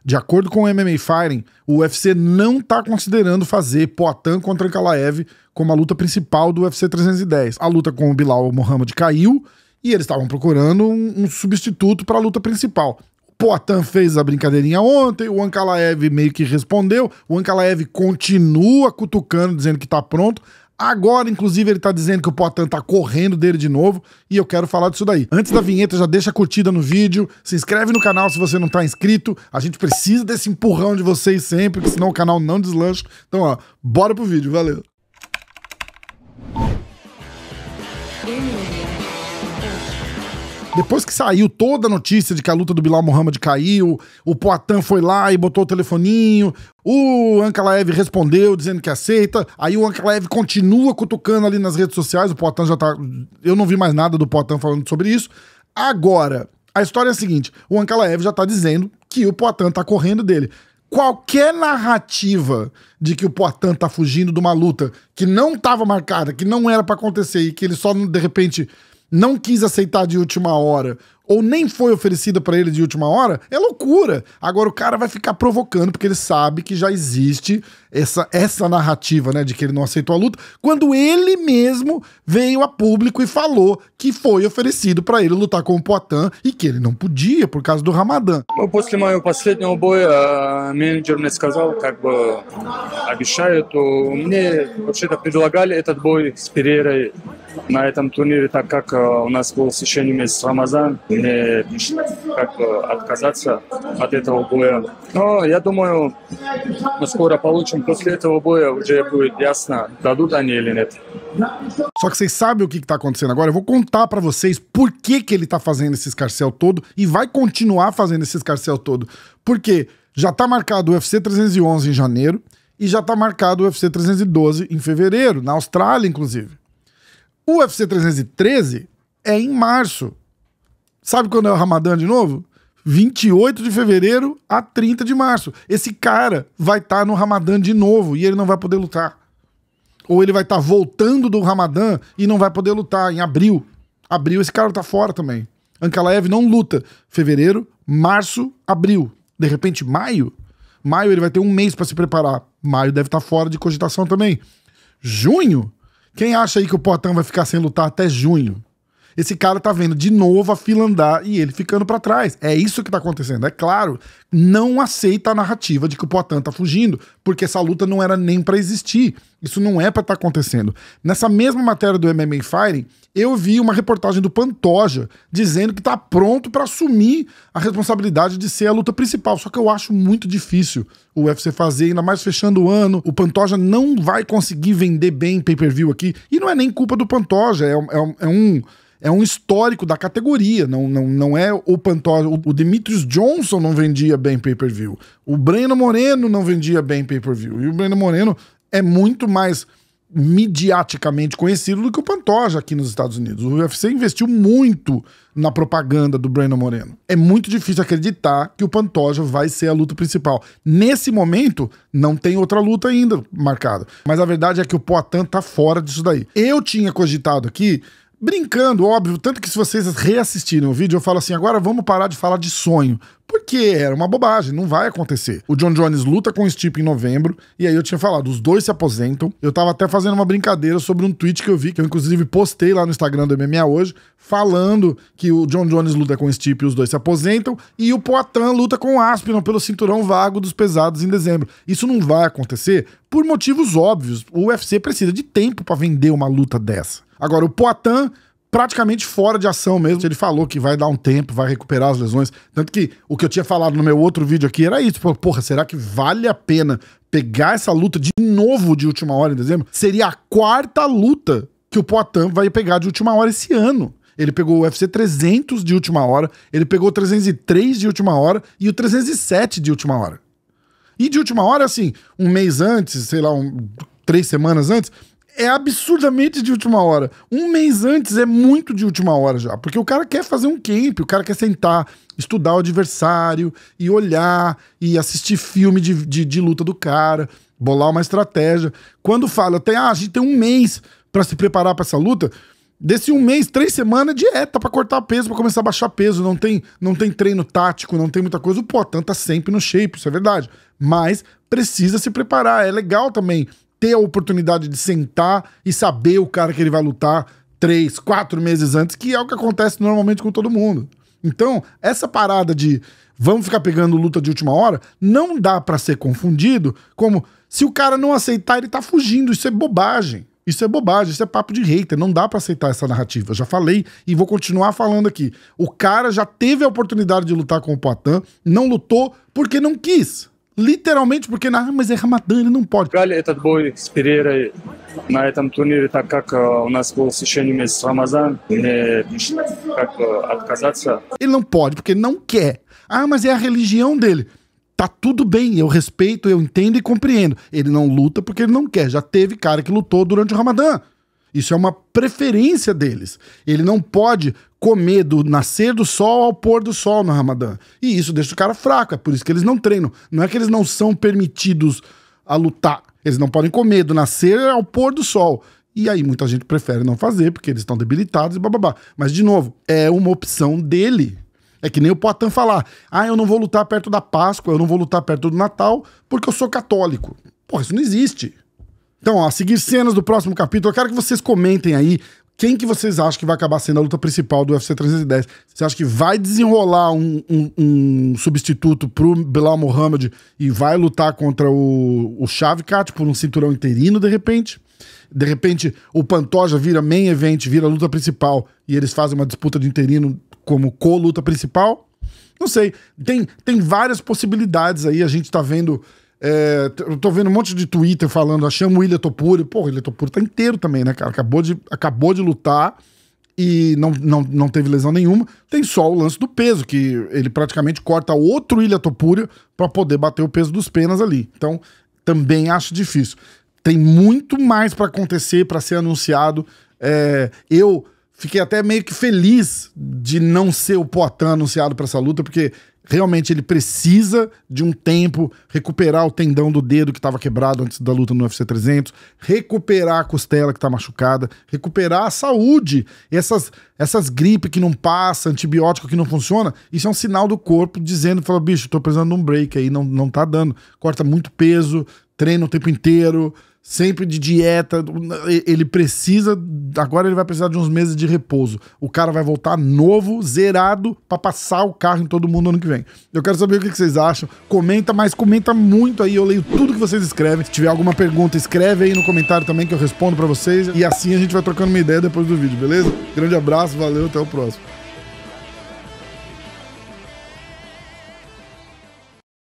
De acordo com o MMA Fighting, o UFC não tá considerando fazer Poatan contra Ankalaev como a luta principal do UFC 310. A luta com o Bilal Muhammad caiu e eles estavam procurando um substituto para a luta principal. O Poatan fez a brincadeirinha ontem, o Ankalaev meio que respondeu, o Ankalaev continua cutucando, dizendo que tá pronto. Agora, inclusive, ele tá dizendo que o Poatan tá correndo dele de novo e eu quero falar disso daí. Antes da vinheta, já deixa a curtida no vídeo, se inscreve no canal se você não tá inscrito. A gente precisa desse empurrão de vocês sempre, porque senão o canal não deslancha. Então, ó, bora pro vídeo, valeu! Depois que saiu toda a notícia de que a luta do Bilal Muhammad caiu, o Poatan foi lá e botou o telefoninho, o Ankalaev respondeu dizendo que aceita, aí o Ankalaev continua cutucando ali nas redes sociais, o Poatan já tá... Eu não vi mais nada do Poatan falando sobre isso. Agora, a história é a seguinte, o Ankalaev já tá dizendo que o Poatan tá correndo dele. Qualquer narrativa de que o Poatan tá fugindo de uma luta que não tava marcada, que não era pra acontecer e que ele só, de repente... não quis aceitar de última hora, ou nem foi oferecida pra ele de última hora, é loucura. Agora o cara vai ficar provocando, porque ele sabe que já existe essa narrativa, né, de que ele não aceitou a luta, quando ele mesmo veio a público e falou que foi oferecido pra ele lutar com o Poatan и que ele não podia por causa do Рамадан. После моего последнего боя менеджер мне сказал, как бы обещают, мне вообще-то предлагали этот бой с Перейрой на этом турнире, так как у нас был священный месяц Рамазан, мне пришлось как бы отказаться от этого боя. Но я думаю, мы скоро получим, после этого боя уже будет ясно, дадут они или нет. Só que vocês sabem o que tá acontecendo agora? Eu vou contar pra vocês por que ele tá fazendo esse escarcéu todo e vai continuar fazendo esse escarcéu todo. Porque já tá marcado o UFC 311 em janeiro e já tá marcado o UFC 312 em fevereiro, na Austrália, inclusive. O UFC 313 é em março. Sabe quando é o Рамадан de novo? 28 de fevereiro a 30 de março. Esse cara vai estar no Рамадан de novo e ele não vai poder lutar. Ou ele vai estar voltando do Рамадан e não vai poder lutar em abril. Abril esse cara tá fora também. Ankalaev não luta. Fevereiro, março, abril. De repente, maio? Maio ele vai ter um mês para se preparar. Maio deve estar fora de cogitação também. Junho? Quem acha aí que o Poatan vai ficar sem lutar até junho? Esse cara tá vendo de novo a fila andar e ele ficando pra trás. É isso que tá acontecendo. É claro, não aceita a narrativa de que o Poatan tá fugindo, porque essa luta não era nem pra existir. Isso não é pra tá acontecendo. Nessa mesma matéria do MMA Fighting, eu vi uma reportagem do Pantoja dizendo que tá pronto pra assumir a responsabilidade de ser a luta principal. Só que eu acho muito difícil o UFC fazer, ainda mais fechando o ano. O Pantoja não vai conseguir vender bem pay-per-view aqui. E não é nem culpa do Pantoja, é um histórico da categoria, não é o Pantoja. O Demetrius Johnson não vendia bem pay-per-view. O Breno Moreno não vendia bem pay-per-view. E o Breno Moreno é muito mais midiaticamente conhecido do que o Pantoja aqui nos Estados Unidos. O UFC investiu muito na propaganda do Breno Moreno. É muito difícil acreditar que o Pantoja vai ser a luta principal. Nesse momento, não tem outra luta ainda marcada. Mas a verdade é que o Poatan tá fora disso daí. Eu tinha cogitado aqui, brincando, óbvio, tanto que se vocês reassistirem o vídeo, eu falo assim, agora vamos parar de falar de sonho. Porque era uma bobagem, não vai acontecer. O John Jones luta com o Stipe em novembro, e aí eu tinha falado, os dois se aposentam. Eu tava até fazendo uma brincadeira sobre um tweet que eu vi, que eu inclusive postei lá no Instagram do MMA hoje, falando que o John Jones luta com o Stipe e os dois se aposentam, e o Poatan luta com o Aspinall pelo cinturão vago dos pesados em dezembro. Isso não vai acontecer por motivos óbvios. O UFC precisa de tempo pra vender uma luta dessa. Agora, o Poatan praticamente fora de ação mesmo. Ele falou que vai dar um tempo, vai recuperar as lesões. Tanto que o que eu tinha falado no meu outro vídeo aqui era isso. Porra, será que vale a pena pegar essa luta de novo de última hora em dezembro? Seria a quarta luta que o Poatan vai pegar de última hora esse ano. Ele pegou o UFC 300 de última hora, ele pegou o 303 de última hora e o 307 de última hora. E de última hora, assim, um mês antes, sei lá, 3 semanas antes, é absurdamente de última hora. Um mês antes é muito de última hora já, porque o cara quer fazer um camp, o cara quer sentar, estudar o adversário e olhar e assistir filme de luta do cara, bolar uma estratégia. Quando fala, a gente tem um mês pra se preparar pra essa luta, Desse um mês, 3 semanas, dieta pra cortar peso, pra começar a baixar peso. Não tem treino tático, não tem muita coisa. O Poatan tá sempre no shape, isso é verdade. Mas precisa se preparar. É legal também ter a oportunidade de sentar e saber o cara que ele vai lutar 3, 4 meses antes, que é o que acontece normalmente com todo mundo. Então, essa parada de vamos ficar pegando luta de última hora, não dá pra ser confundido como se o cara não aceitar, ele tá fugindo. Isso é bobagem. Isso é bobagem, isso é papo de hater, não dá pra aceitar essa narrativa. Já falei e vou continuar falando aqui. O cara já teve a oportunidade de lutar com o Poatan, não lutou porque não quis. Literalmente porque, mas é Ramadã, ele não pode. Этот бой с Перейрой на этом турнире, так как у нас был священный месяц Рамазан, мне как бы отказаться. Ele não pode porque não quer. Mas é a religião dele. Tá tudo bem, eu respeito, eu entendo e compreendo. Ele não luta porque ele não quer. Já teve cara que lutou durante o Ramadã. Isso é uma preferência deles. Ele não pode comer do nascer do sol ao pôr do sol no Ramadã. E isso deixa o cara fraco, é por isso que eles não treinam. Não é que eles não são permitidos a lutar. Eles não podem comer do nascer ao pôr do sol. E aí muita gente prefere não fazer porque eles estão debilitados e bababá. Mas, de novo, é uma opção dele. É que nem o Poatan falar, eu não vou lutar perto da Páscoa, eu não vou lutar perto do Natal, porque eu sou católico. Pô, isso não existe. Então, a seguir cenas do próximo capítulo, eu quero que vocês comentem aí quem que vocês acham que vai acabar sendo a luta principal do UFC 310. Você acha que vai desenrolar um substituto pro Belal Muhammad e vai lutar contra o Shavkat por um cinturão interino, de repente? De repente, o Pantoja vira main event, vira a luta principal e eles fazem uma disputa de interino como co-luta principal? Não sei. Tem várias possibilidades aí. A gente tá vendo... eu tô vendo um monte de Twitter falando, achamos o Ilia Topuria. Pô, o Ilia Topuria tá inteiro também, né, cara? Acabou de lutar e não teve lesão nenhuma. Tem só o lance do peso, que ele praticamente corta outro Ilia Topuria pra poder bater o peso dos penas ali. Então, também acho difícil. Tem muito mais pra acontecer, pra ser anunciado. Eu fiquei até meio que feliz de não ser o Poatan anunciado pra essa luta, porque realmente ele precisa de um tempo, recuperar o tendão do dedo que estava quebrado antes da luta no UFC 300, recuperar a costela que está machucada, recuperar a saúde. Essas gripes que não passa, antibiótico que não funciona, isso é um sinal do corpo dizendo, fala, bicho, tô precisando de um break aí, não tá dando. Corta muito peso, treina o tempo inteiro, sempre de dieta, ele precisa, agora ele vai precisar de uns meses de repouso. O cara vai voltar novo, zerado, pra passar o carro em todo mundo ano que vem. Eu quero saber o que vocês acham, comenta, mas comenta muito aí, eu leio tudo que vocês escrevem. Se tiver alguma pergunta, escreve aí no comentário também que eu respondo pra vocês, e assim a gente vai trocando uma ideia depois do vídeo, beleza? Grande abraço, valeu, até o próximo.